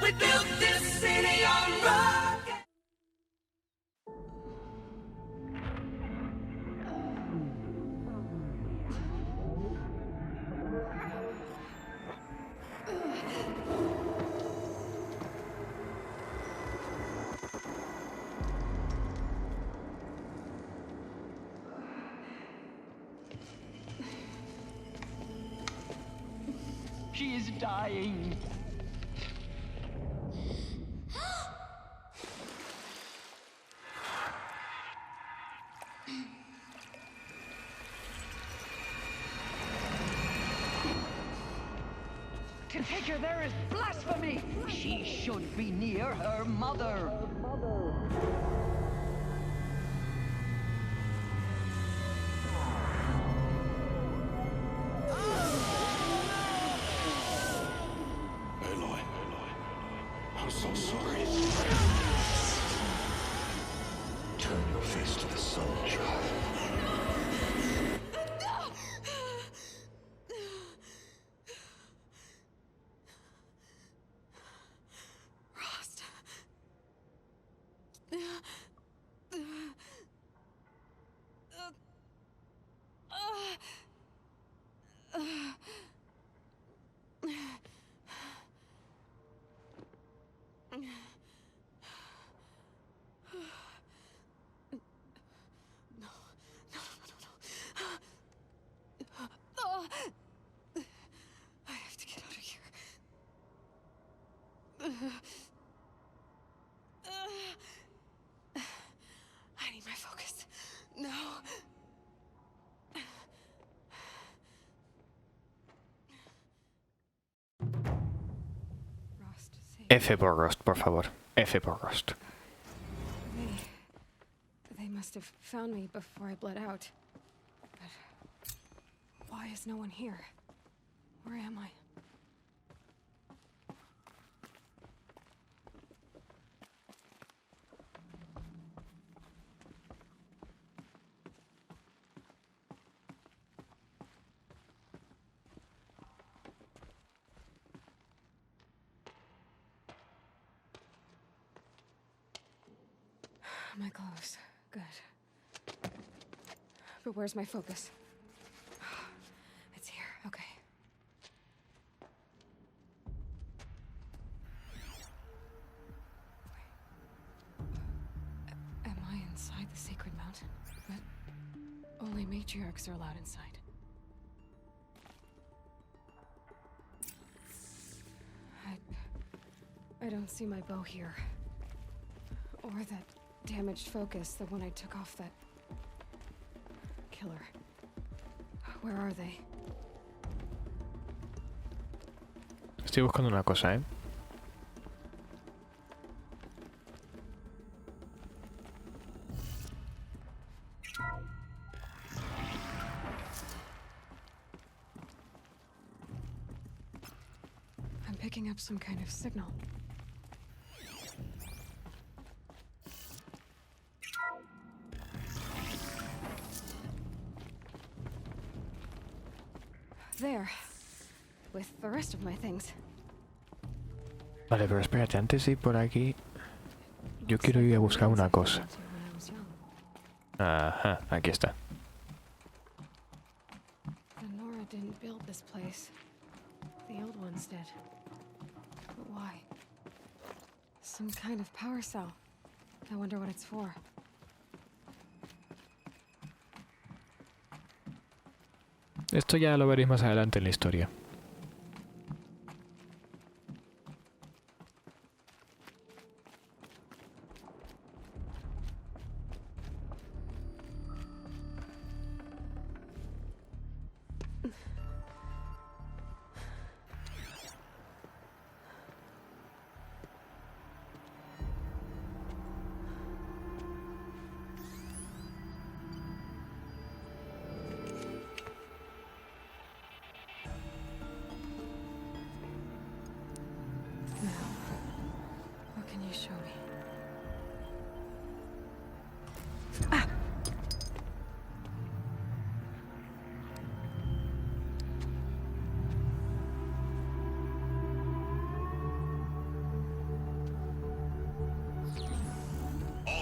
We built this city on rock. She is dying. To take her there is blasphemy. She should be near her mother. Aloy, I'm so sorry. Turn your face to the sun, child. Rost. I have to get out of here. I need my focus. No. Rost, F por Rost, por favor. F por Rost. They must have found me before I bled out. But why is no one here? Where am I? My clothes. Good. But where's my focus? It's here. Okay. Am I inside the sacred mountain? But only matriarchs are allowed inside. I don't see my bow here. Or that damaged focus, the one I took off that killer. Where are they? Estoy buscando una cosa, ¿eh? I'm picking up some kind of signal. There. With the rest of my things. Vale, pero espérate, antes de ir por aquí, yo quiero ir a buscar una cosa. Ajá, aquí está. The Nora didn't build this place. The old ones did. But why? Some kind of power cell. I wonder what it's for. Esto ya lo veréis más adelante en la historia. What can you show me?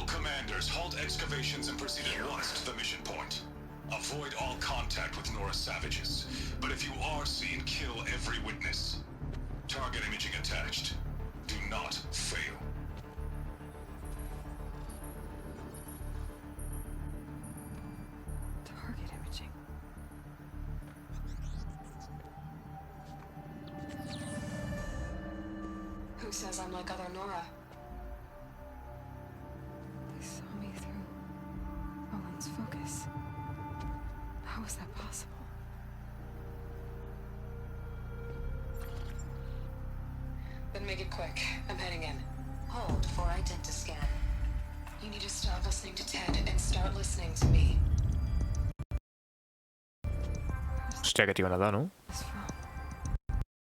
commanders, halt excavations and proceed at once to the mission point. Avoid all contact with Nora savages. But if you are seen, kill every witness. Target imaging attached. Do not fail. Target imaging. Who says I'm like other Nora? They saw me through Owen's focus. How is that possible? Then make it quick. I'm heading in. Hold for identiscan. You need to stop listening to Ted and start listening to me. Hostia, que tío nada, ¿no? What's wrong?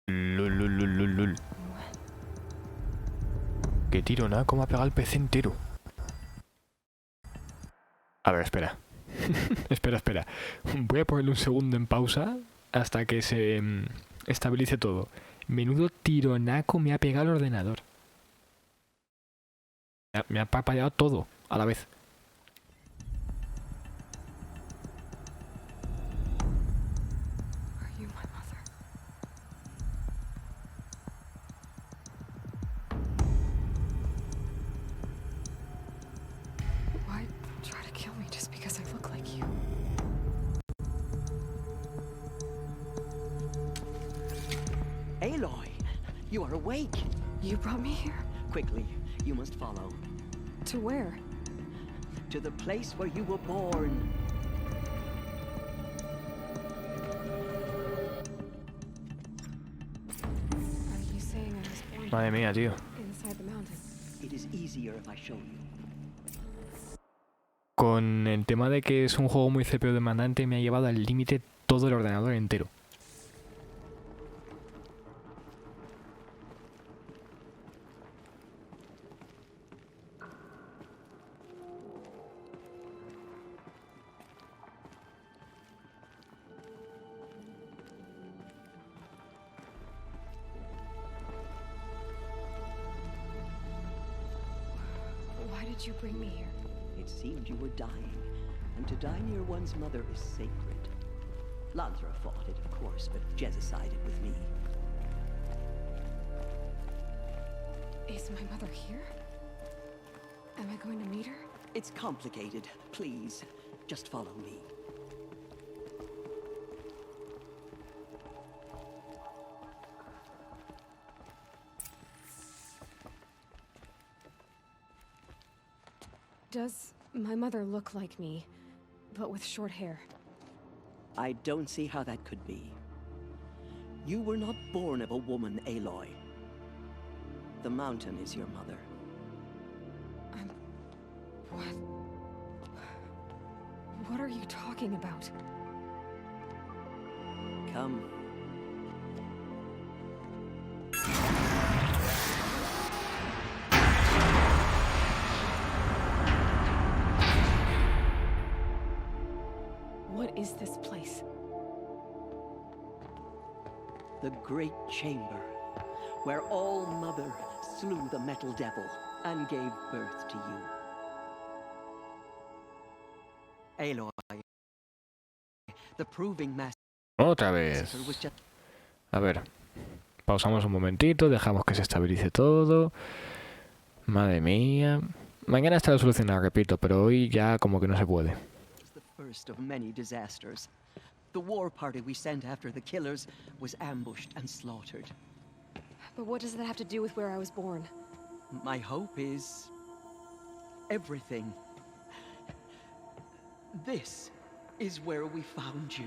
Lul. Que tiro nada, como ha pegado el PC entero. A ver, espera. espera. Voy a ponerle un segundo en pausa hasta que se estabilice todo. Menudo tironaco me ha pegado el ordenador. Me ha parpadeado todo a la vez. Are you my mother? Why try to kill me just because I look like you? Aloy, you are awake. You brought me here? Quickly, you must follow. To where? To the place where you were born. Are you saying I was born Madre mía, tío. inside the mountain? It is easier if I show you. Con el tema de que es un juego muy CPU demandante, me ha llevado al límite todo el ordenador entero. Why did you bring me here? It seemed you were dying, and to die near one's mother is sacred. Lanthra fought it, of course, but Jezza sided with me. Is my mother here? Am I going to meet her? It's complicated. Please, just follow me. Does my mother look like me, but with short hair? I don't see how that could be. You were not born of a woman, Aloy. The mountain is your mother. What? What are you talking about? Come. What is this place? The Great Chamber, where All Mother slew the Metal Devil and gave birth to you. Aloy, the proving master Otra vez. was just... A ver. Pausamos un momentito, dejamos que se estabilice todo. Madre mía. Mañana estará solucionado, repito, pero hoy ya como que no se puede. the first of many disasters. The war party we sent after the killers was ambushed and slaughtered. But what does that have to do with where I was born? My hope is... everything. This is where we found you.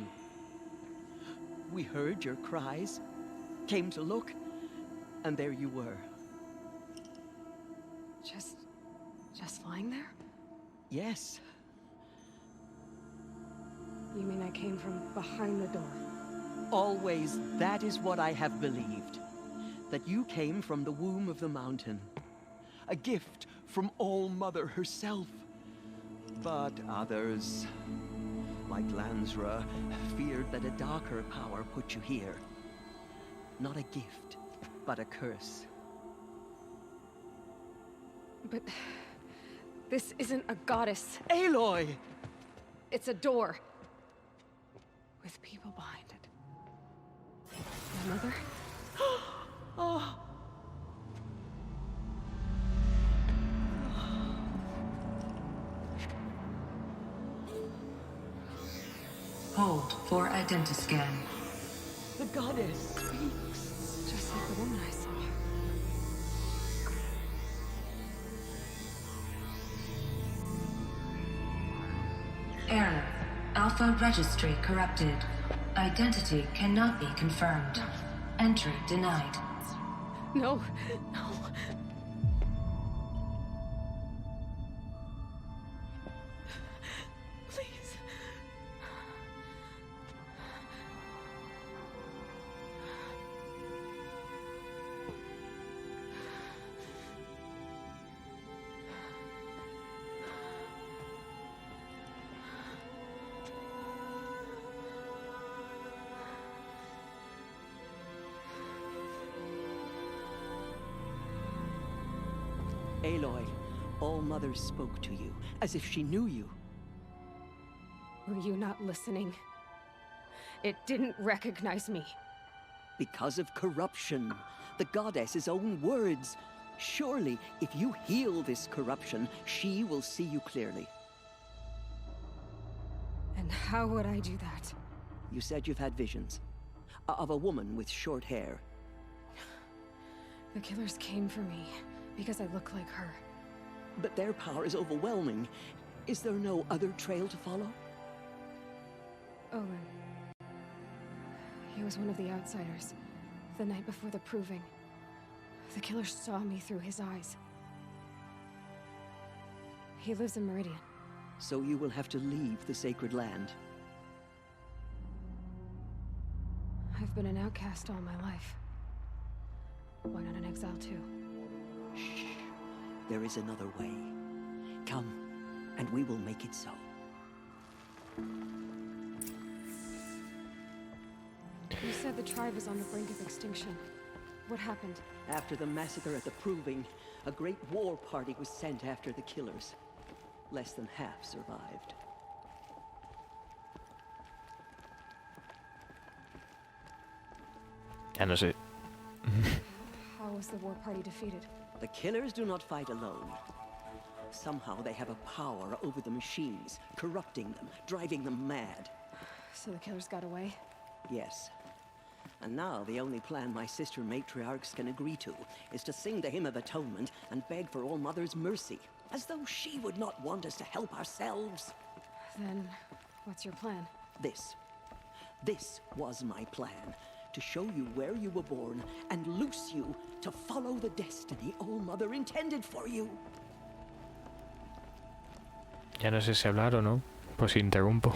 We heard your cries, came to look, and there you were. Just lying there? Yes, You mean I came from behind the door? always that is what I have believed. That you came from the womb of the mountain. A gift from All Mother herself. But others, like Lansra, feared that a darker power put you here. Not a gift, but a curse. But This isn't a goddess. Aloy! It's a door. With people behind it. My mother? Oh, Hold for identiscan. the goddess speaks. Just like the woman I saw. Error. Alpha registry corrupted. Identity cannot be confirmed. Entry denied. No, no. Please. Aloy, All Mother spoke to you, as if she knew you. Were you not listening? It didn't recognize me. Because of corruption. The goddess's own words. Surely, if you heal this corruption, she will see you clearly. And how would I do that? You said you've had visions. Of a woman with short hair. The killers came for me because I look like her. But their power is overwhelming. Is there no other trail to follow? Owen. He was one of the outsiders. The night before the proving. The killer saw me through his eyes. He lives in Meridian. So you will have to leave the sacred land. I've been an outcast all my life. Why not an exile too? Shh. There is another way. Come, and we will make it so. You said the tribe is on the brink of extinction. What happened? After the massacre at the Proving, a great war party was sent after the killers. Less than half survived. Ya no sé. How was the war party defeated? The killers do not fight alone. Somehow they have a power over the machines, corrupting them, driving them mad. So the killers got away? Yes. And now the only plan my sister matriarchs can agree to is to sing the Hymn of Atonement and beg for All Mother's mercy, as though she would not want us to help ourselves. Then, what's your plan? This was my plan. To show you where you were born and loose you to follow the destiny All Mother intended for you. Ya no sé si hablar o no. Pues interrumpo.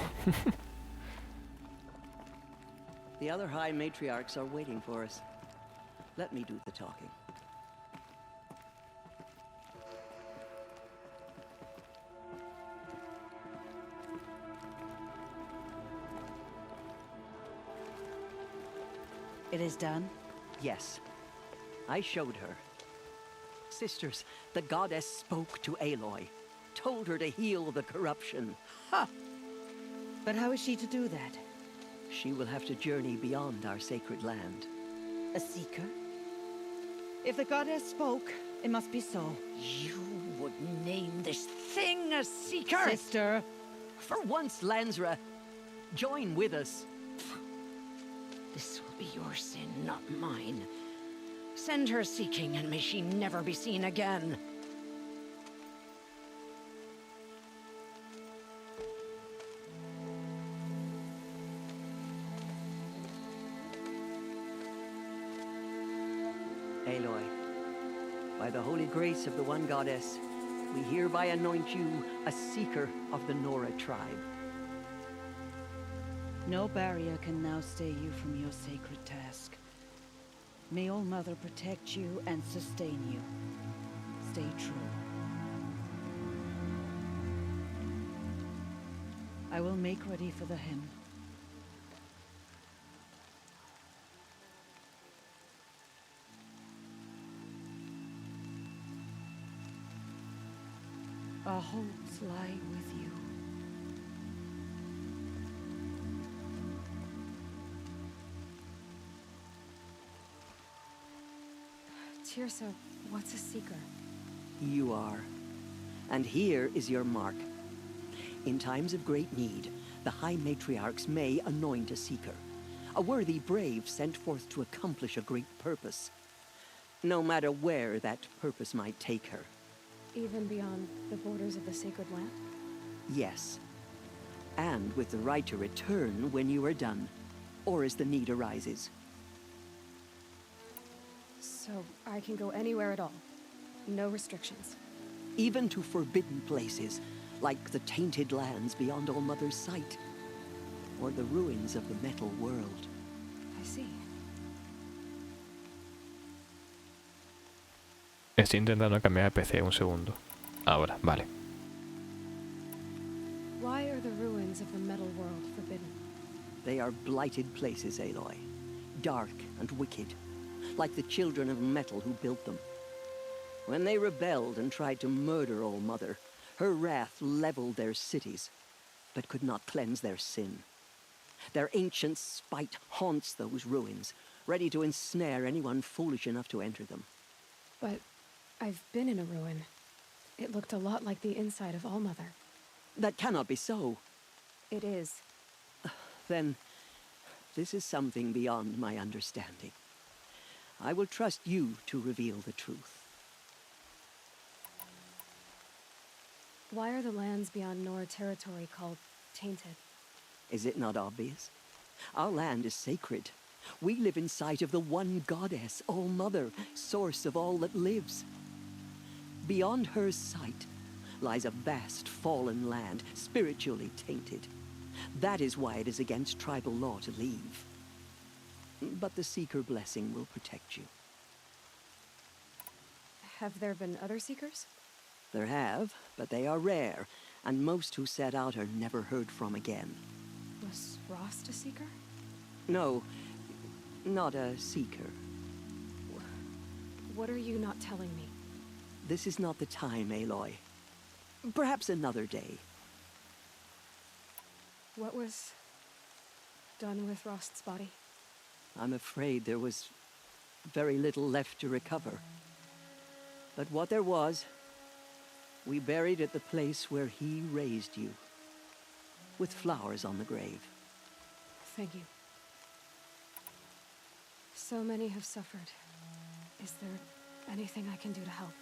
The other High Matriarchs are waiting for us. Let me do the talking. It is done? Yes. I showed her. Sisters, the goddess spoke to Aloy. Told her to heal the corruption. Ha! But how is she to do that? She will have to journey beyond our sacred land. A seeker? If the goddess spoke, it must be so. You would name this thing a seeker? Sister! For once, Lansra, join with us. This will be your sin, not mine. Send her seeking, and may she never be seen again. Aloy, by the holy grace of the one goddess, we hereby anoint you a seeker of the Nora tribe. No barrier can now stay you from your sacred task. May All Mother protect you and sustain you. Stay true. I will make ready for the hymn. Our hopes lie with you. Tirsa, what's a seeker? You are. And here is your mark. In times of great need, the High Matriarchs may anoint a seeker, a worthy brave sent forth to accomplish a great purpose, no matter where that purpose might take her. Even beyond the borders of the sacred land? Yes. And with the right to return when you are done, or as the need arises. So I can go anywhere at all? No restrictions? Even to forbidden places, like the tainted lands beyond All Mother's sight, or the ruins of the metal world. I see. Estoy intentando cambiar de PC un segundo. Ahora, vale. Why are the ruins of the metal world forbidden? They are blighted places, Aloy. Dark and wicked, like the children of metal who built them. When they rebelled and tried to murder All Mother, her wrath leveled their cities, but could not cleanse their sin. Their ancient spite haunts those ruins, ready to ensnare anyone foolish enough to enter them. But I've been in a ruin. It looked a lot like the inside of All Mother. That cannot be so. It is. Then, this is something beyond my understanding. I will trust you to reveal the truth. Why are the lands beyond Nora territory called tainted? Is it not obvious? Our land is sacred. We live in sight of the one goddess, All Mother, source of all that lives. Beyond her sight lies a vast fallen land, spiritually tainted. That is why it is against tribal law to leave. But the Seeker blessing will protect you. Have there been other seekers? There have, but they are rare, and most who set out are never heard from again. Was Rost a seeker? No, not a seeker. What are you not telling me? This is not the time, Aloy. Perhaps another day. What was done with Rost's body? I'm afraid there was very little left to recover. But what there was, we buried at the place where he raised you, with flowers on the grave. Thank you. So many have suffered. Is there anything I can do to help?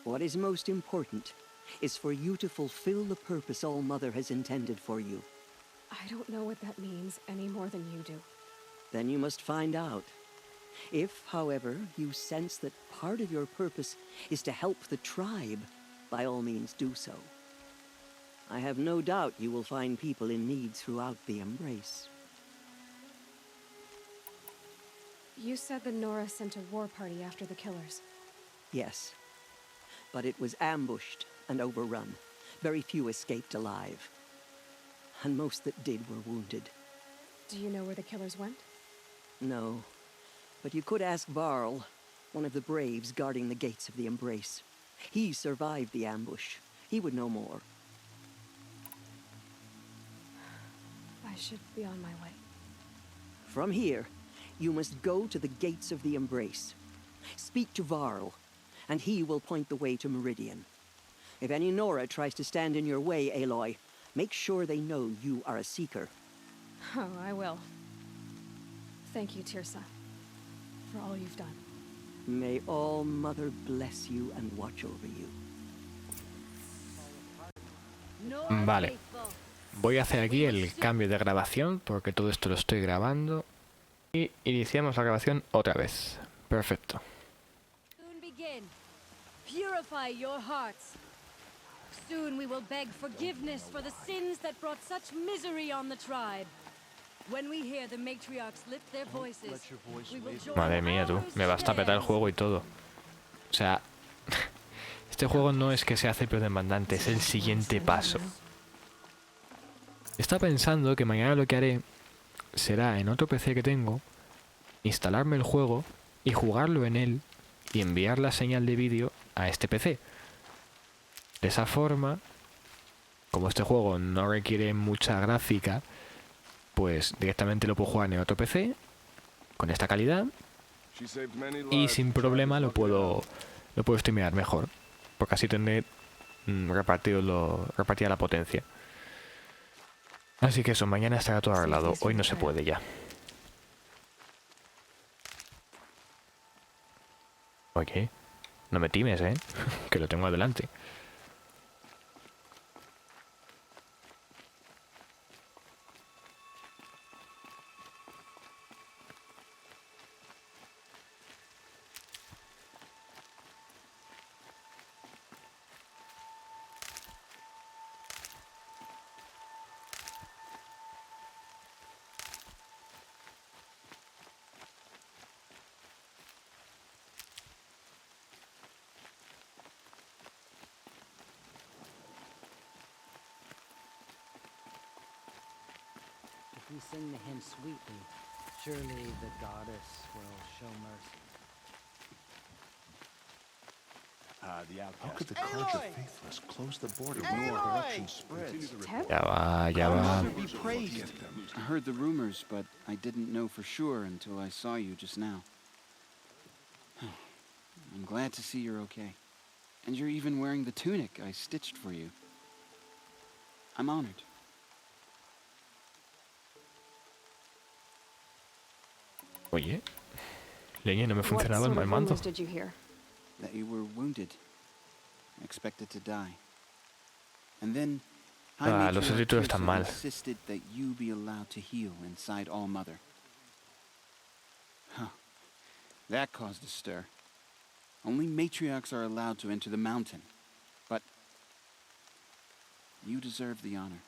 What is most important is for you to fulfill the purpose All Mother has intended for you. I don't know what that means any more than you do. Then you must find out. If, however, you sense that part of your purpose is to help the tribe, by all means do so. I have no doubt you will find people in need throughout the Embrace. You said the Nora sent a war party after the killers. Yes, but it was ambushed and overrun. Very few escaped alive. And most that did were wounded. Do you know where the killers went? No, but you could ask Varl, one of the braves guarding the gates of the Embrace. He survived the ambush. He would know more. I should be on my way. From here, you must go to the gates of the Embrace. Speak to Varl, and he will point the way to Meridian. If any Nora tries to stand in your way, Aloy, make sure they know you are a Seeker. Oh, I will. Thank you, Tirsa, for all you've done. May All Mother bless you and watch over you. Vale. Voy a hacer aquí el cambio de grabación porque todo esto lo estoy grabando. Y iniciamos la grabación otra vez. Perfecto. Soon begin. Purify your hearts. Soon we will beg forgiveness for the sins that brought such misery on the tribe. When we hear the matriarchs lift their voices, we will join Madre mía, tú. Me va a petar el juego y todo. O sea, este juego no es que sea CPU demandante, es el siguiente paso. Estaba pensando que mañana lo que haré será en otro PC que tengo, instalarme el juego y jugarlo en él y enviar la señal de vídeo a este PC. De esa forma como este juego no requiere mucha gráfica, pues directamente lo puedo jugar en otro PC con esta calidad y sin problema lo puedo streamear mejor, porque así tendré repartida la potencia. Así que eso, mañana estará todo arreglado, hoy no se puede ya. Oye, no me times, que lo tengo adelante. If we sing to him sweetly, surely the goddess will show mercy. How could the College of Faithless close the border when the corruption spreads? Ya va, ya va. I heard the rumors, but I didn't know for sure until I saw you just now. I'm glad to see you're okay. And you're even wearing the tunic I stitched for you. I'm honored. Oye, leña, no me What funcionaba sort el of mando. rumors did you hear? That you were wounded. Expected to die. And then High Los Matriarch subtítulos están Tirsa mal. insisted that you be allowed to heal inside All Mother. Huh. That caused a stir. Only matriarchs are allowed to enter the mountain. But you deserve the honor.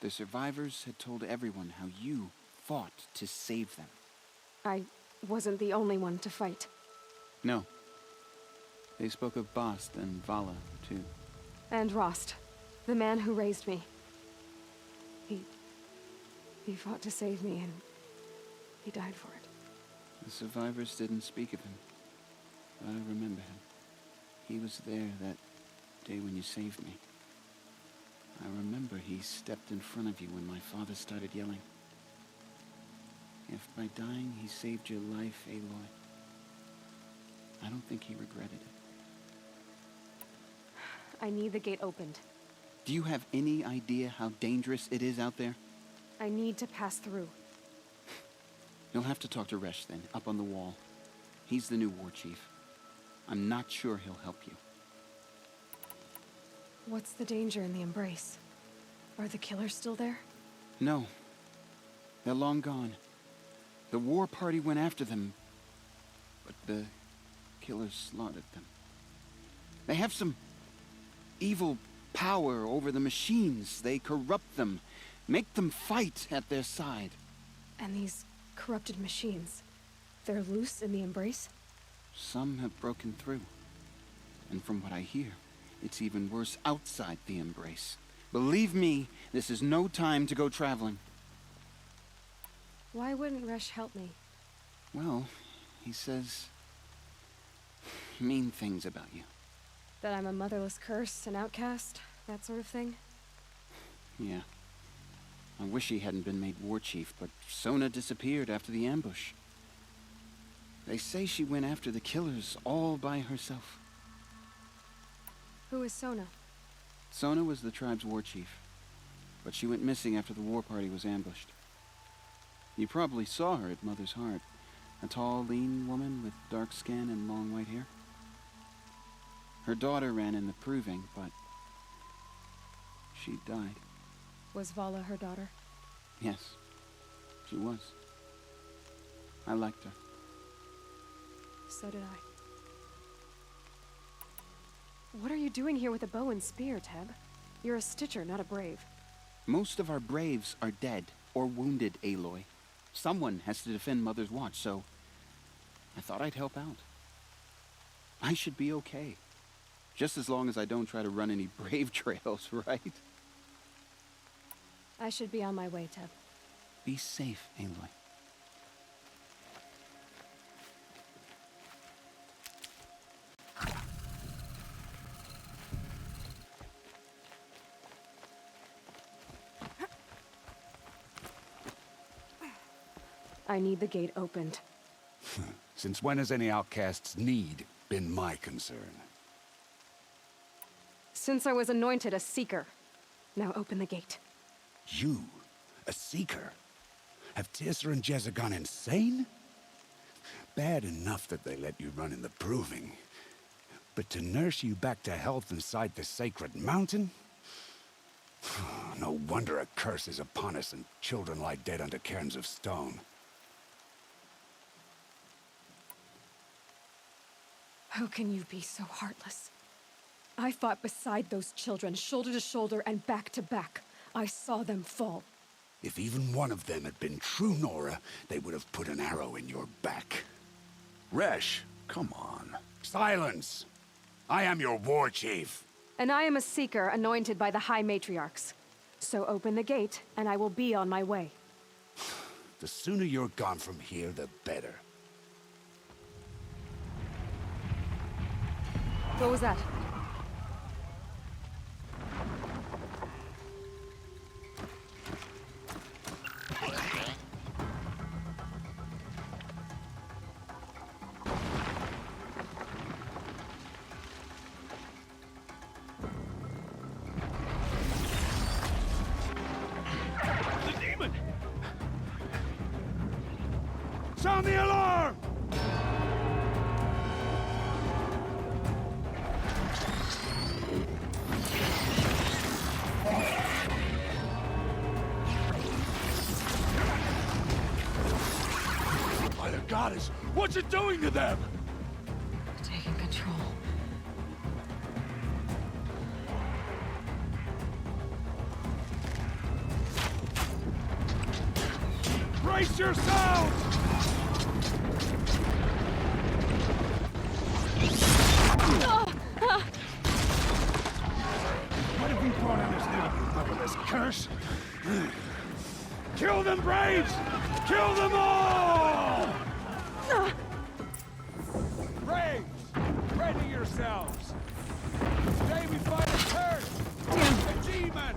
The survivors had told everyone how you fought to save them. I wasn't the only one to fight. No. They spoke of Bast and Vala, too. And Rost, the man who raised me. He fought to save me, and he died for it. The survivors didn't speak of him, but I remember him. He was there that day when you saved me. I remember he stepped in front of you when my father started yelling. If by dying he saved your life, Aloy, I don't think he regretted it. I need the gate opened. Do you have any idea how dangerous it is out there? I need to pass through. You'll have to talk to Resh then, up on the wall. He's the new war chief. I'm not sure he'll help you. What's the danger in the embrace? Are the killers still there? No. They're long gone. The war party went after them, but the killers slaughtered them. They have some evil power over the machines. They corrupt them, make them fight at their side. And these corrupted machines, they're loose in the embrace? Some have broken through. And from what I hear, it's even worse outside the embrace. Believe me, this is no time to go traveling. Why wouldn't Resh help me? Well, he says mean things about you. That I'm a motherless curse, an outcast, that sort of thing? Yeah. I wish he hadn't been made war chief, but Sona disappeared after the ambush. They say she went after the killers all by herself. Who is Sona? Sona was the tribe's war chief, but she went missing after the war party was ambushed. You probably saw her at Mother's Heart. A tall, lean woman with dark skin and long white hair. Her daughter ran in the proving, but she died. Was Vala her daughter? Yes, she was. I liked her. So did I. What are you doing here with a bow and spear, Teb? You're a stitcher, not a brave. Most of our braves are dead or wounded, Aloy. Someone has to defend Mother's watch, so I thought I'd help out. I should be okay. Just as long as I don't try to run any brave trails, right? I should be on my way, Teb. Be safe, Aloy. I need the gate opened. Since when has any outcast's need been my concern? Since I was anointed a seeker. Now open the gate. You? A seeker? Have Tissa and Jezza gone insane? Bad enough that they let you run in the proving. But to nurse you back to health inside the sacred mountain? No wonder a curse is upon us and children lie dead under cairns of stone. How can you be so heartless? I fought beside those children, shoulder to shoulder and back to back. I saw them fall. If even one of them had been true Nora, they would have put an arrow in your back. Resh, come on. Silence! I am your war chief. And I am a seeker anointed by the High Matriarchs. So open the gate, and I will be on my way. The sooner you're gone from here, the better. What was that? Sound the alarm! By the goddess, what's it doing to them? Taking control. Brace yourselves! What have we brought on this new motherless curse? Kill them, Braves! Kill them all! Braves, ready yourselves! Today we fight a curse! A demon!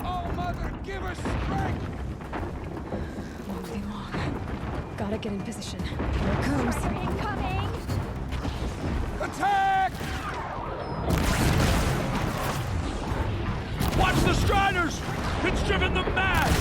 Oh, Mother, give us strength! Won't be long. Gotta get in position. Here it comes. Incoming! Attack! Watch the Striders! It's driven them mad!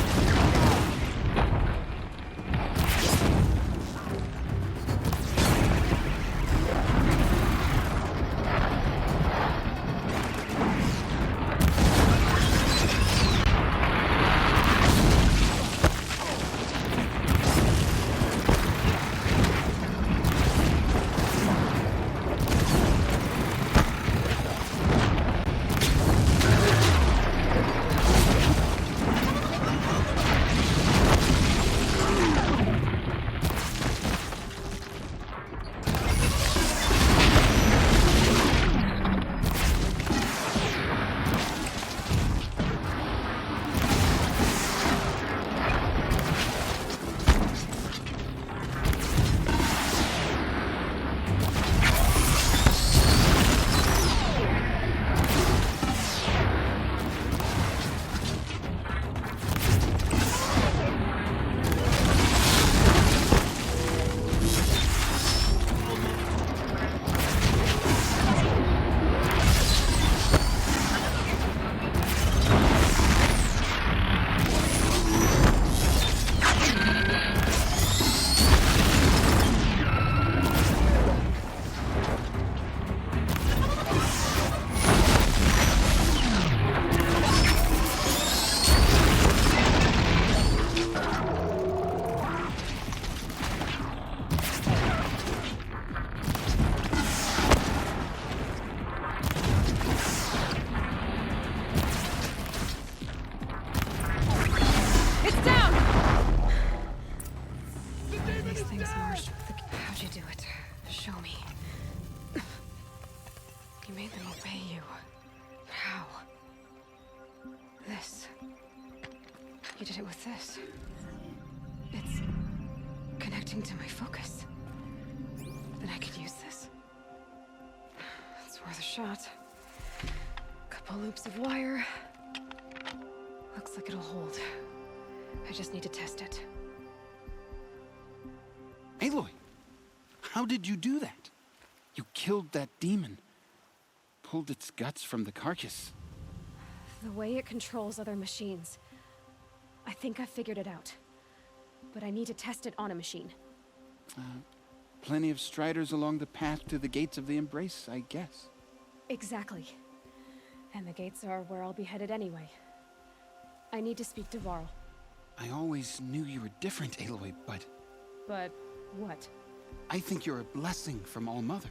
You did it with this. It's connecting to my focus. Then I could use this. It's worth a shot. Couple loops of wire. Looks like it'll hold. I just need to test it. Aloy, how did you do that? You killed that demon. Pulled its guts from the carcass. The way it controls other machines. I think I figured it out. But I need to test it on a machine. Plenty of striders along the path to the gates of the Embrace, I guess. Exactly. And the gates are where I'll be headed anyway. I need to speak to Varl. I always knew you were different, Aloy, but... But what? I think you're a blessing from All-Mother.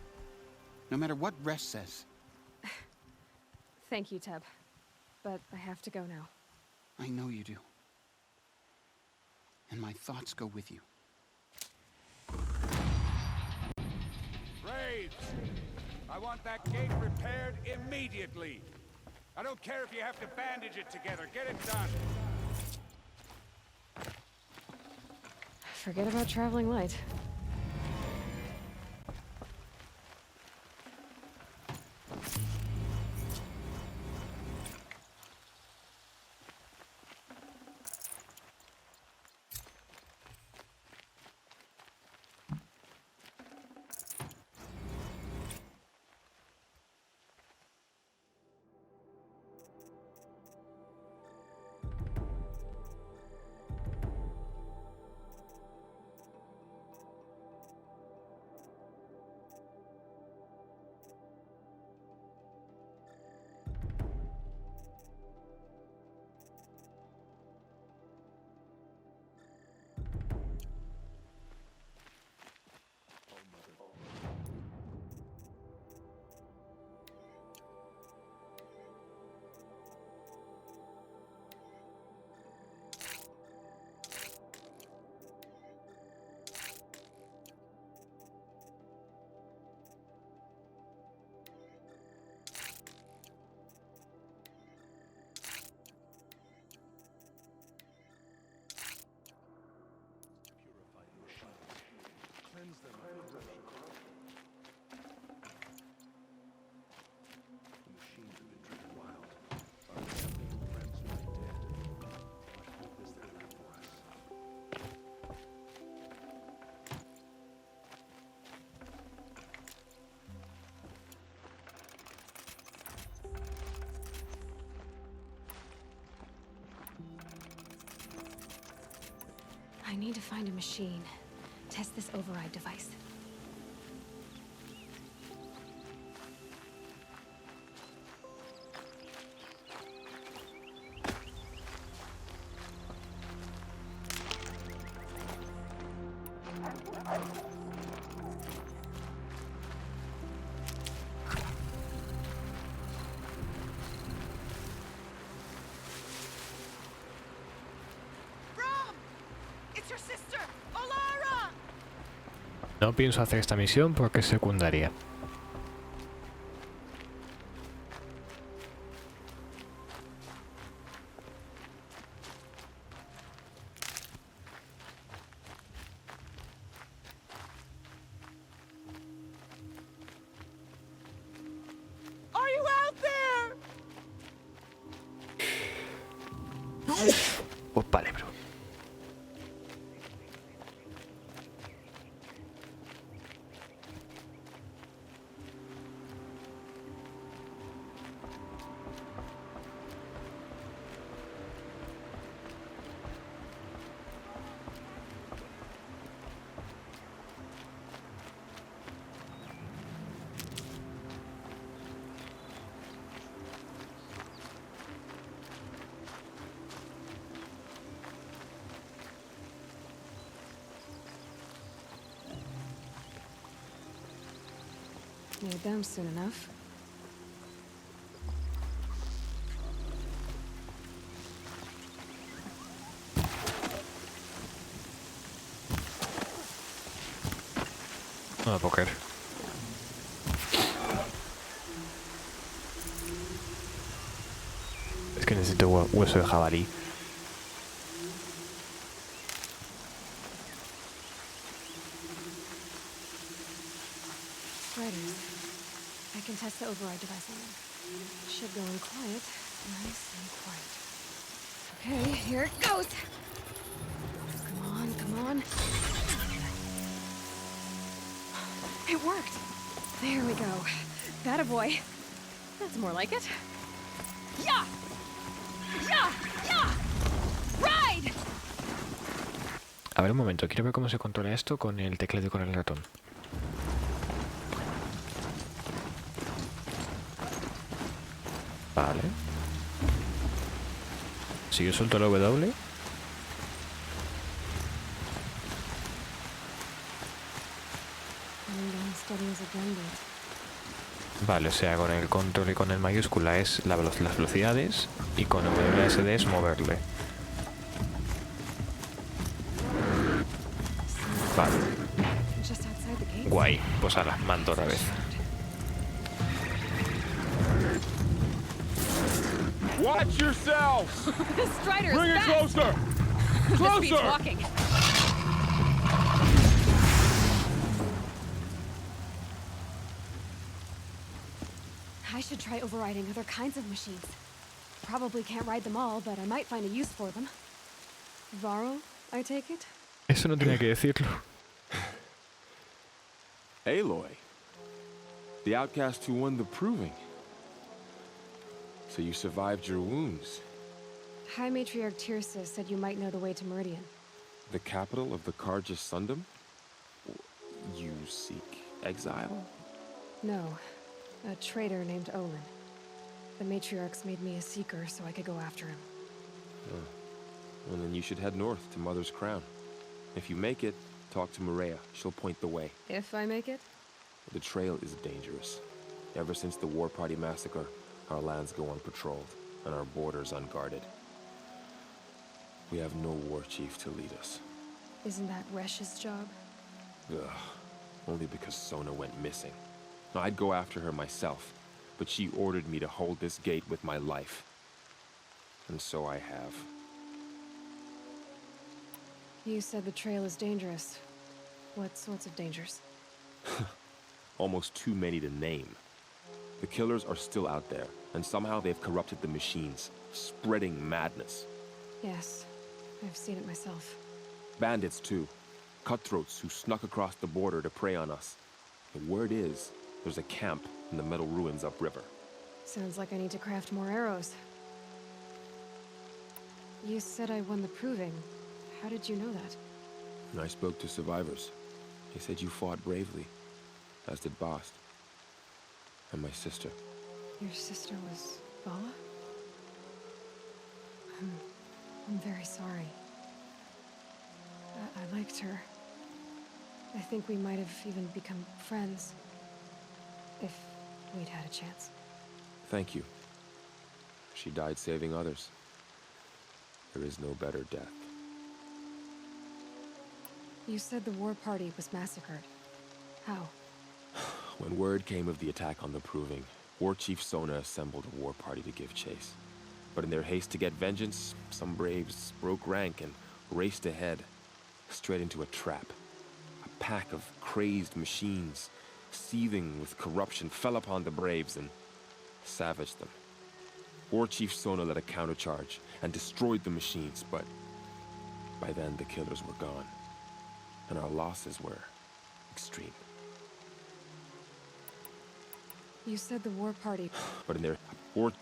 No matter what Resh says. Thank you, Teb. But I have to go now. I know you do. And my thoughts go with you. Braves! I want that gate repaired immediately. I don't care if you have to bandage it together. Get it done. Forget about traveling light. I need to find a machine. Test this override device. No pienso hacer esta misión porque es secundaria. Pues vale, bro. Need them soon enough. No me puedo creer. Es que necesito hueso de jabalí. I can test the override device on them. Should go in quiet. Nice and quiet. Okay, here it goes. Come on, come on. It worked. There we go. That a boy. That's more like it. Yeah! Yeah! Yeah! Ride! A ver, un momento. Quiero ver cómo se controla esto con el teclado y con el ratón. Vale. Si yo suelto la W. Vale, o sea, con el control y con el mayúscula es las velocidades y con el WSD es moverle. Vale. Guay, pues ala, mando otra vez. Watch yourselves! Strider Bring is it back. closer! This beats Closer! walking. I should try overriding other kinds of machines. Probably can't ride them all, but I might find a use for them. Varro, I take it? Eso no tenía que decirlo. Aloy. The outcast who won the proving. So you survived your wounds. High Matriarch Tirsa said you might know the way to Meridian. The capital of the Carja Sundom? You seek exile? No, a traitor named Olin. The Matriarchs made me a seeker so I could go after him. Well, then you should head north to Mother's Crown. If you make it, talk to Maria. She'll point the way. If I make it? The trail is dangerous. Ever since the War Party massacre, our lands go unpatrolled, and our borders unguarded. We have no war chief to lead us. Isn't that Resh's job? Ugh. Only because Sona went missing. I'd go after her myself, but she ordered me to hold this gate with my life. And so I have. You said the trail is dangerous. What sorts of dangers? Almost too many to name. The killers are still out there, and somehow they've corrupted the machines, spreading madness. Yes, I've seen it myself. Bandits, too. Cutthroats who snuck across the border to prey on us. The word is, there's a camp in the metal ruins upriver. Sounds like I need to craft more arrows. You said I won the proving. How did you know that? And I spoke to survivors. They said you fought bravely, as did Bast. And my sister. Your sister was Vala? I'm very sorry. I liked her. I think we might have even become friends. If we'd had a chance. Thank you. She died saving others. There is no better death. You said the war party was massacred. How? When word came of the attack on the Proving, War Chief Sona assembled a war party to give chase. But in their haste to get vengeance, some braves broke rank and raced ahead, straight into a trap. A pack of crazed machines, seething with corruption, fell upon the braves and savaged them. War Chief Sona led a countercharge and destroyed the machines, but by then the killers were gone, and our losses were extreme. You said the war party... But in their war...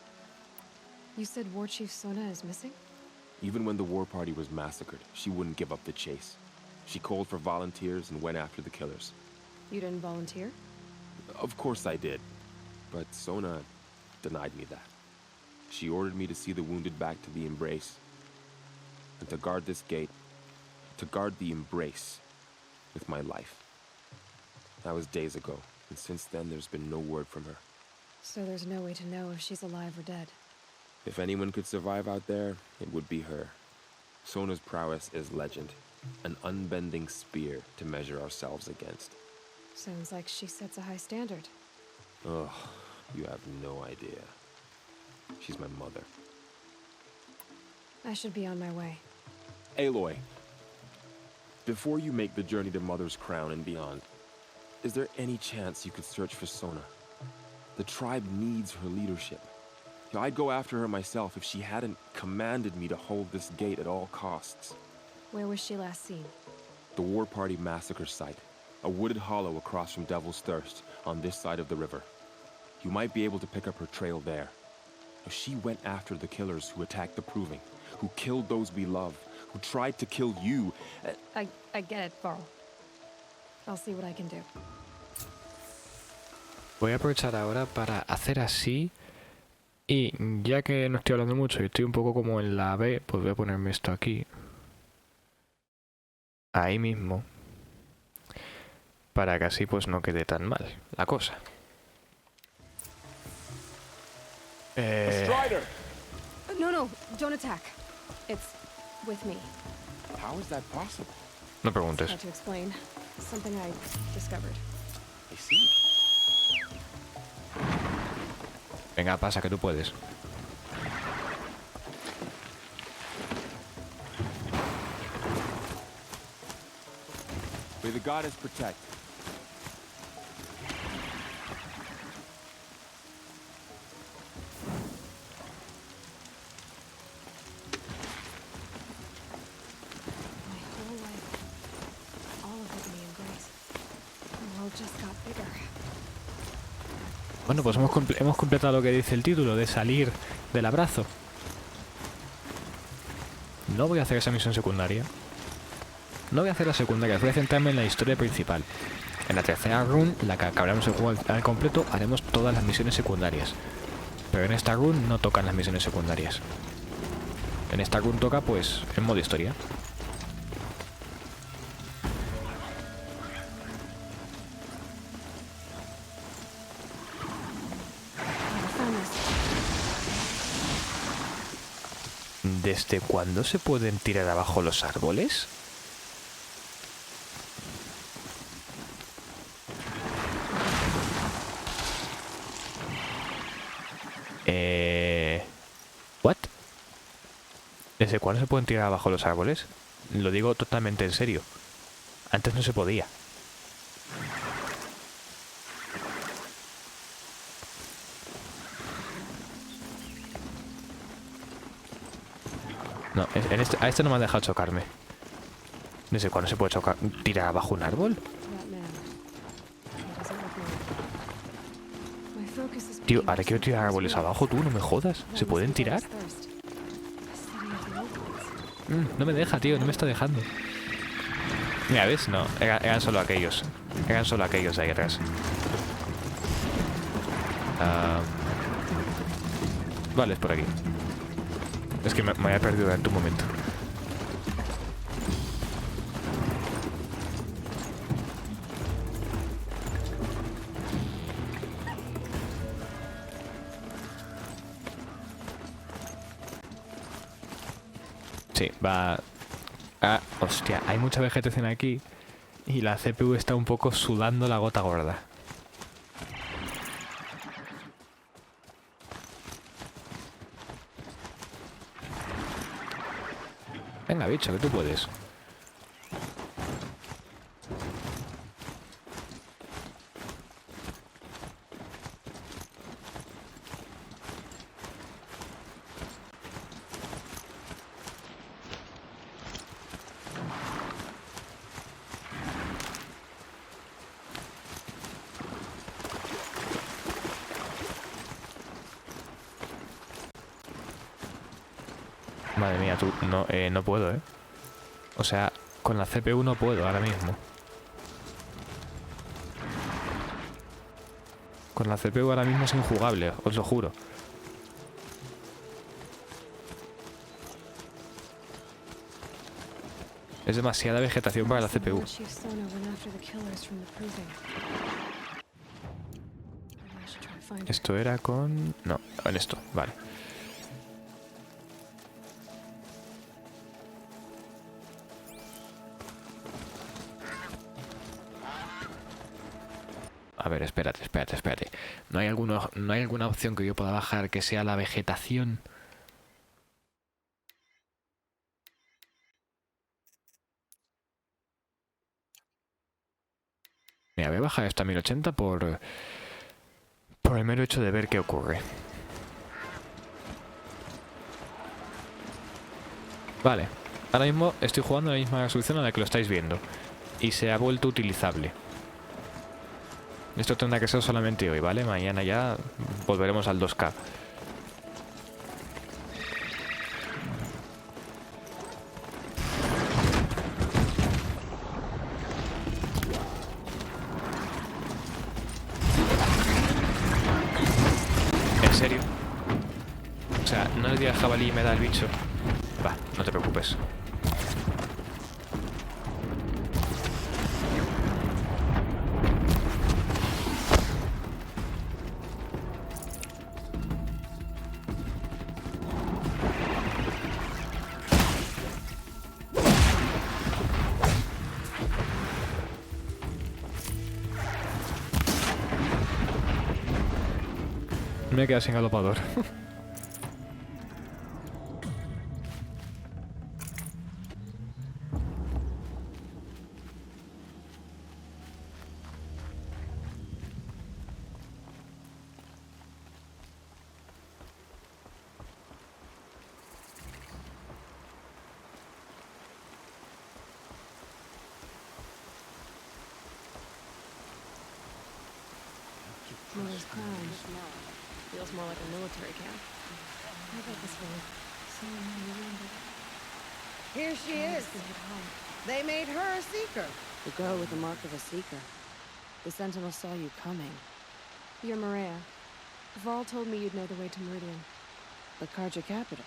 You said War Chief Sona is missing? Even when the war party was massacred, she wouldn't give up the chase. She called for volunteers and went after the killers. You didn't volunteer? Of course I did. But Sona denied me that. She ordered me to see the wounded back to the Embrace. And to guard this gate. To guard the Embrace. With my life. That was days ago. And since then, there's been no word from her. So there's no way to know if she's alive or dead. If anyone could survive out there, it would be her. Sona's prowess is legend. An unbending spear to measure ourselves against. Sounds like she sets a high standard. Ugh, you have no idea. She's my mother. I should be on my way. Aloy, before you make the journey to Mother's Crown and beyond, is there any chance you could search for Sona? The tribe needs her leadership. I'd go after her myself if she hadn't commanded me to hold this gate at all costs. Where was she last seen? The War Party massacre site. a wooded hollow across from Devil's Thirst, on this side of the river. You might be able to pick up her trail there. She went after the killers who attacked the Proving, who killed those we love, who tried to kill you. I get it, Varl. I'll see what I can do. Voy a aprovechar ahora para hacer así. Y ya que no estoy hablando mucho y estoy un poco como en la B, pues voy a ponerme esto aquí. Ahí mismo. Para que así pues no quede tan mal la cosa. No, don't attack. It's with me. How is that possible? No preguntes. Hard to explain. Something I discovered. I see. Venga, pasa que tú puedes. May the goddess protect. My whole life, all of it me embrace. The world just got bigger. Bueno, pues hemos completado lo que dice el título, de salir del abrazo. No voy a hacer esa misión secundaria. No voy a hacer la secundaria, voy a centrarme en la historia principal. En la tercera run, la que acabaremos el juego al completo, haremos todas las misiones secundarias. Pero en esta run no tocan las misiones secundarias. En esta run toca, pues, en modo historia. ¿Desde cuándo se pueden tirar abajo los árboles? ¿What? ¿Desde cuándo se pueden tirar abajo los árboles? Lo digo totalmente en serio. Antes no se podía. No, a este no me han dejado chocarme. ¿Desde cuándo se puede tirar abajo un árbol? Tío, ahora quiero tirar árboles abajo, tú, no me jodas. ¿Se pueden tirar? No me deja, tío, no me está dejando. Mira, ¿ves? No, eran solo aquellos. Eran solo aquellos de ahí atrás. Vale, es por aquí. Es que me había perdido durante un momento. Sí, va... Ah, hostia, hay mucha vegetación aquí y la CPU está un poco sudando la gota gorda. Venga, bicho, que tú puedes. Madre mía, tú, no puedo, ¿eh? O sea, con la CPU no puedo ahora mismo. Con la CPU ahora mismo es injugable, os lo juro. Es demasiada vegetación para la CPU. Esto era con... No, en esto, vale. A ver, espérate. ¿No hay alguna opción que yo pueda bajar que sea la vegetación? Mira, voy a bajar esto a 1080 por el mero hecho de ver qué ocurre. Vale, ahora mismo estoy jugando a la misma resolución a la que lo estáis viendo. Y se ha vuelto utilizable. Esto tendrá que ser solamente hoy, ¿vale? Mañana ya volveremos al 2K. ¿En serio? O sea, no le diga jabalí y me da el bicho. Va, no te preocupes. Me he quedado sin galopador. Mother's crown. Feels more like a military camp. How about this one? Here she is. They made her a seeker. The girl with the mark of a seeker. The Sentinel saw you coming. You're Maria. Vol told me you'd know the way to Meridian. The Karja capital.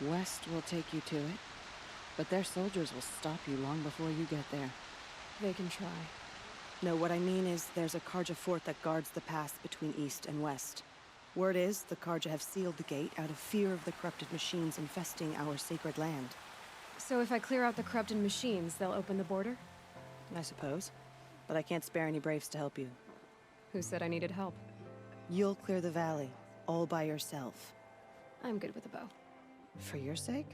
West will take you to it, but their soldiers will stop you long before you get there. They can try. No, what I mean is there's a Karja fort that guards the pass between east and west. Word is the Karja have sealed the gate out of fear of the corrupted machines infesting our sacred land. So if I clear out the corrupted machines, they'll open the border? I suppose. But I can't spare any braves to help you. Who said I needed help? You'll clear the valley, all by yourself. I'm good with a bow. For your sake?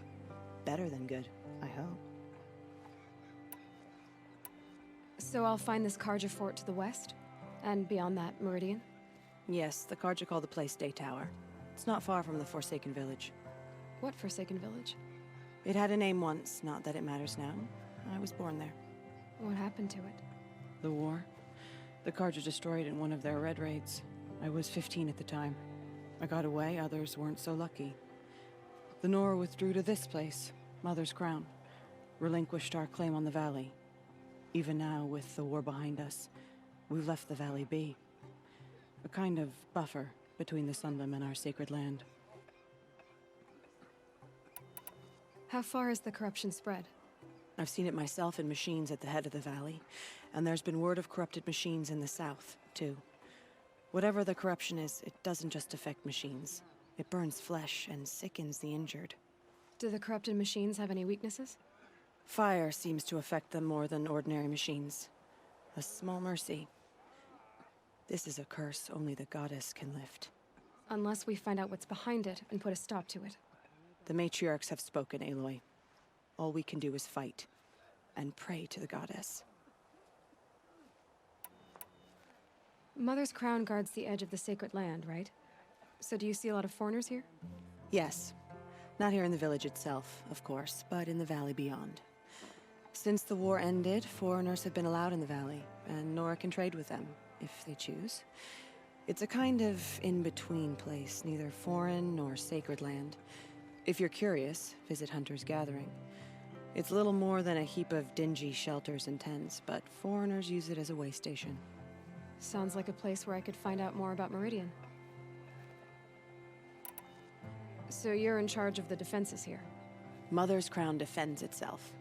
Better than good, I hope. So I'll find this Karja fort to the west? And beyond that, Meridian? Yes, the Karja call the place Day Tower. It's not far from the Forsaken Village. What Forsaken Village? It had a name once, not that it matters now. I was born there. What happened to it? The war. The Karja destroyed it in one of their red raids. I was 15 at the time. I got away, others weren't so lucky. The Nora withdrew to this place, Mother's Crown. Relinquished our claim on the valley. Even now, with the war behind us, we've left the valley be. A kind of buffer between the Sundom and our sacred land. How far has the corruption spread? I've seen it myself in machines at the head of the valley, and there's been word of corrupted machines in the south, too. Whatever the corruption is, it doesn't just affect machines. It burns flesh and sickens the injured. Do the corrupted machines have any weaknesses? Fire seems to affect them more than ordinary machines. A small mercy. This is a curse only the goddess can lift. Unless we find out what's behind it and put a stop to it. The matriarchs have spoken, Aloy. All we can do is fight, and pray to the goddess. Mother's crown guards the edge of the sacred land, right? So do you see a lot of foreigners here? Yes. Not here in the village itself, of course, but in the valley beyond. Since the war ended, foreigners have been allowed in the valley, and Nora can trade with them, if they choose. It's a kind of in-between place, neither foreign nor sacred land. If you're curious, visit Hunter's Gathering. It's little more than a heap of dingy shelters and tents, but foreigners use it as a way station. Sounds like a place where I could find out more about Meridian. So you're in charge of the defenses here? Mother's Crown defends itself.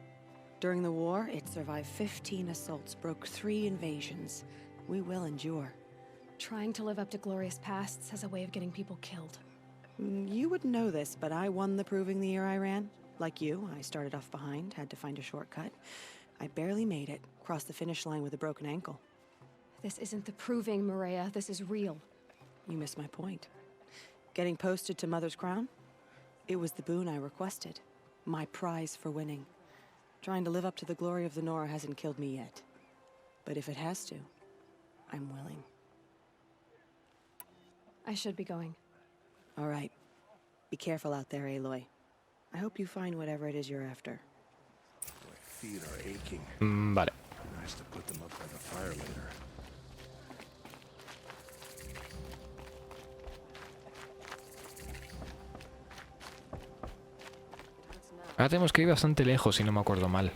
During the war, it survived 15 assaults, broke 3 invasions. We will endure. Trying to live up to glorious pasts has a way of getting people killed. You wouldn't know this, but I won the proving the year I ran. Like you, I started off behind, had to find a shortcut. I barely made it, crossed the finish line with a broken ankle. This isn't the proving, Maria. This is real. You missed my point. Getting posted to Mother's Crown? It was the boon I requested. My prize for winning. Trying to live up to the glory of the Nora hasn't killed me yet. But if it has to, I'm willing. I should be going. All right. Be careful out there, Aloy. I hope you find whatever it is you're after. My feet are aching. Vale. Nice to put them up by the fire later. Ahora tenemos que ir bastante lejos, si no me acuerdo mal.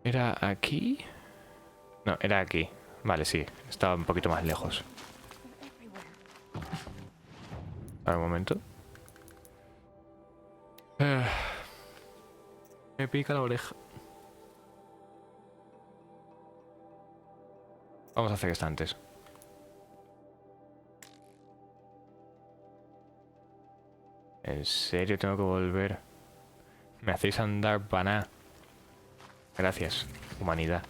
¿Era aquí? No, era aquí. Vale, sí. Estaba un poquito más lejos. A ver, un momento. Me pica la oreja. Vamos a hacer esto antes. ¿En serio tengo que volver? Me hacéis andar paná. Gracias, humanidad.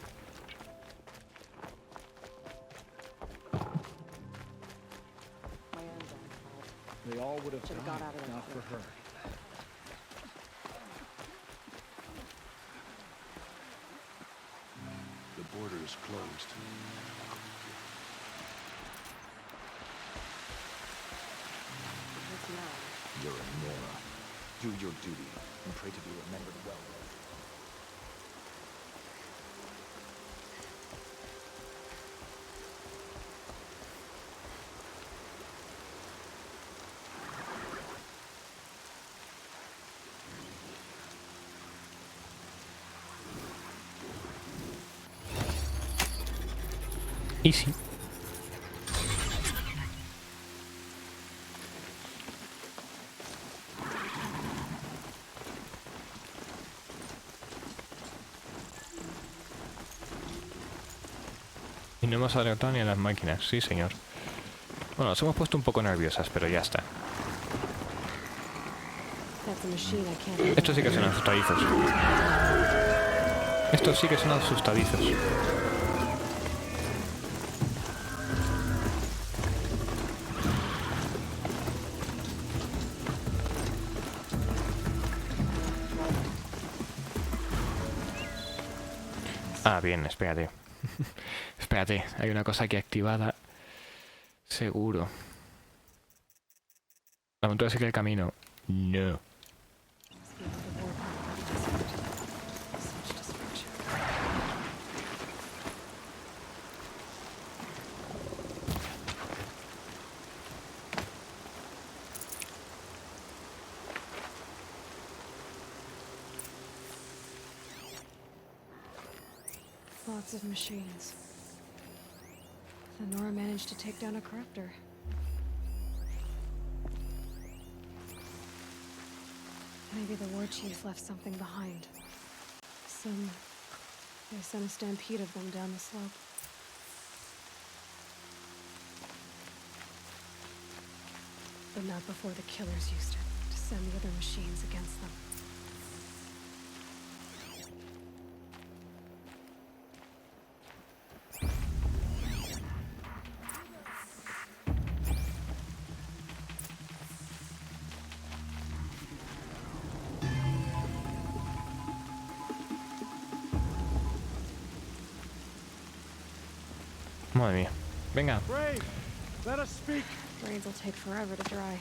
They all would have died, not for her. The border is closed. You're a Nora. Do your duty and pray to be remembered well. Easy. Y no hemos alertado ni a las máquinas, sí señor. Bueno, nos hemos puesto un poco nerviosas, pero ya está. Estos sí que son asustadizos. Estos sí que son asustadizos. Ah, bien, espérate. Espérate, hay una cosa aquí activada. Seguro. La montura sigue el camino. No. Lots of machines. The Nora managed to take down a corruptor. Maybe the war chief left something behind. They sent a stampede of them down the slope. But not before the killers used it to send the other machines against them. Madre mía. Venga. Brave, let us speak. Brains will take forever to dry.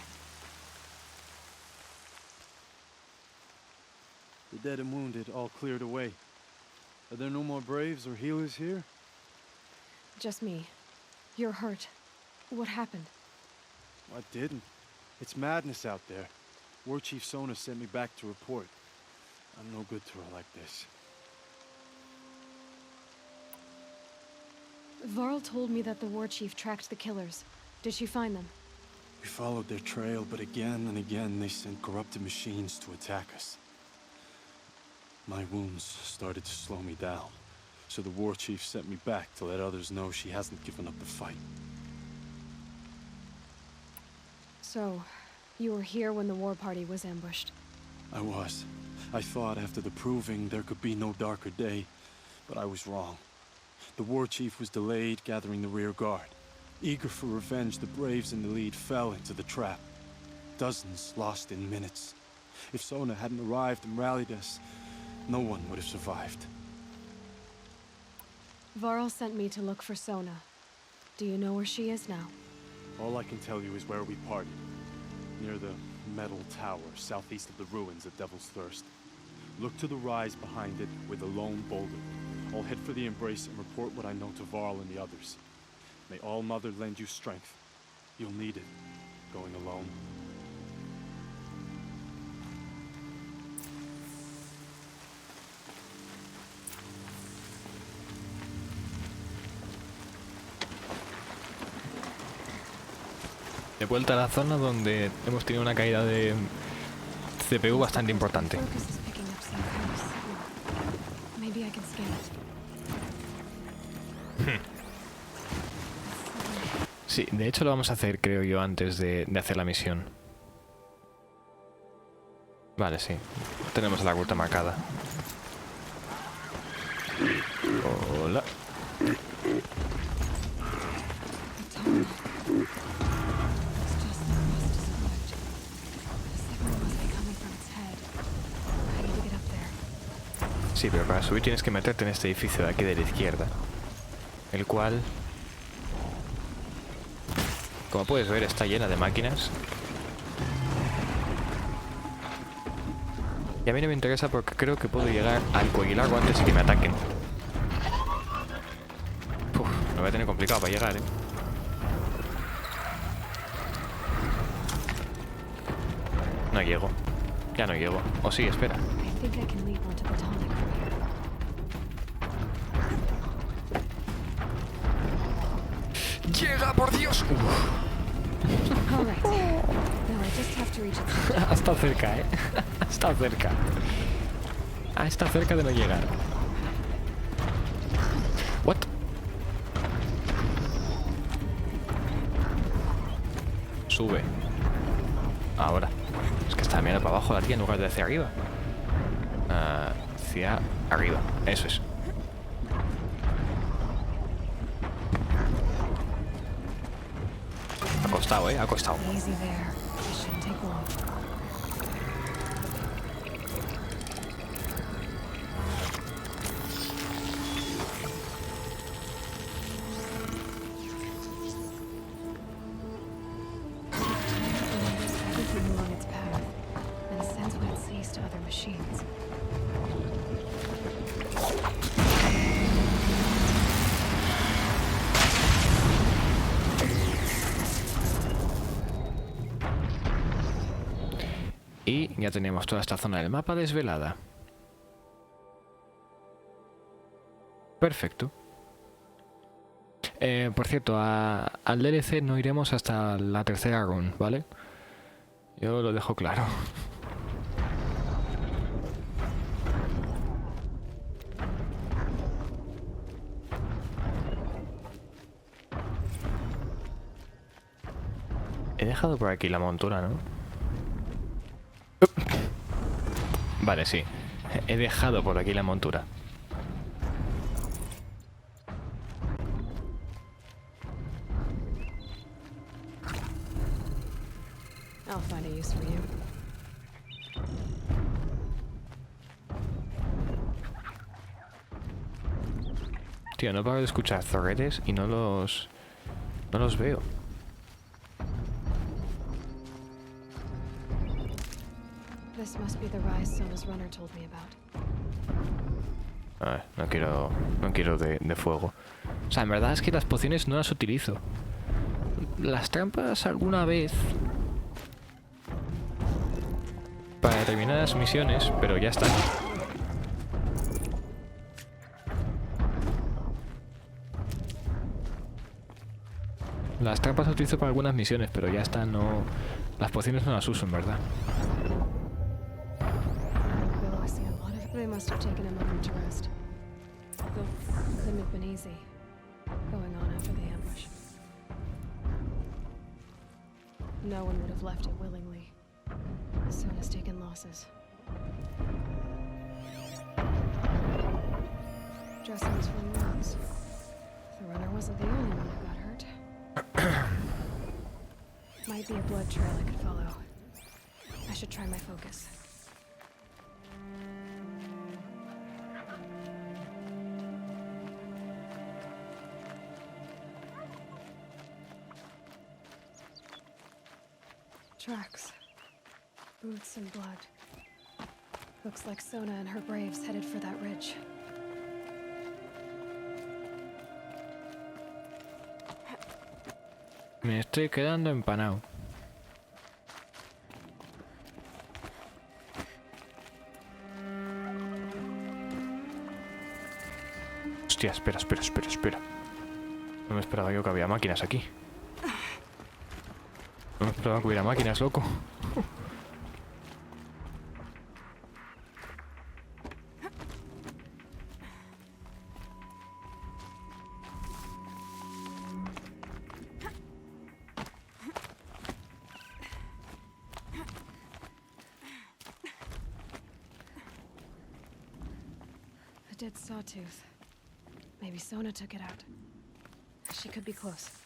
The dead and wounded all cleared away. Are there no more braves or healers here? Just me. You're hurt. What happened? I didn't. It's madness out there. War Chief Sona sent me back to report. I'm no good to her like this. Varl told me that the war chief tracked the killers. Did she find them? We followed their trail, but again and again they sent corrupted machines to attack us. My wounds started to slow me down, so the war chief sent me back to let others know she hasn't given up the fight. So, you were here when the war party was ambushed? I was. I thought after the proving there could be no darker day, but I was wrong. The war chief was delayed gathering the rear guard. Eager for revenge, the braves in the lead fell into the trap. Dozens lost in minutes. If Sona hadn't arrived and rallied us, no one would have survived. Varl sent me to look for Sona. Do you know where she is now? All I can tell you is where we parted. Near the metal tower, southeast of the ruins at Devil's Thirst. Look to the rise behind it with a lone boulder. I'll head for the embrace and report what I know to Varl and the others. May All Mother lend you strength. You'll need it, going alone. De vuelta a la zona donde hemos tenido una caída de CPU bastante importante. Sí, de hecho lo vamos a hacer, creo yo, antes de hacer la misión. Vale, sí. Tenemos la ruta marcada. Hola. Sí, pero para subir tienes que meterte en este edificio de aquí de la izquierda. El cual, como puedes ver, está llena de máquinas. Y a mí no me interesa porque creo que puedo llegar al cuello largo antes de que me ataquen. Uf, me voy a tener complicado para llegar, No llego. Ya no llego. O sí, espera. ¡Llega, por Dios! Ha estado cerca, Ha estado cerca. Ha estado cerca de no llegar. What? Sube. Ahora. Es que está mirando para abajo la tía en lugar de hacia arriba. Hacia arriba. Eso es. Ha costado, ha costado. Y ya tenemos toda esta zona del mapa desvelada. Perfecto. Por cierto, al DLC no iremos hasta la tercera run, ¿vale? Yo lo dejo claro. He dejado por aquí la montura, ¿no? Vale, sí. He dejado por aquí la montura. Tío, no paro de escuchar zorretes y no los veo. A ver, no quiero de fuego. O sea, en verdad es que las pociones no las utilizo. Las trampas alguna vez para determinadas misiones, pero ya está. Las trampas las utilizo para algunas misiones, pero ya está, no. Las pociones no las uso, en verdad. They must have taken a moment to rest. Couldn't have been easy going on after the ambush. No one would have left it willingly. Soon has taken losses. Dressings from wounds. The runner wasn't the only one who got hurt. Might be a blood trail I could follow. I should try my focus. Tracks. Boots and blood. Looks like Sona and her braves headed for that ridge. Me estoy quedando empanado. Hostia, espera. No me esperaba yo que había máquinas aquí. No me esperaba que hubiera máquinas, loco. A dead sawtooth. Maybe Sona took it out. She could be close.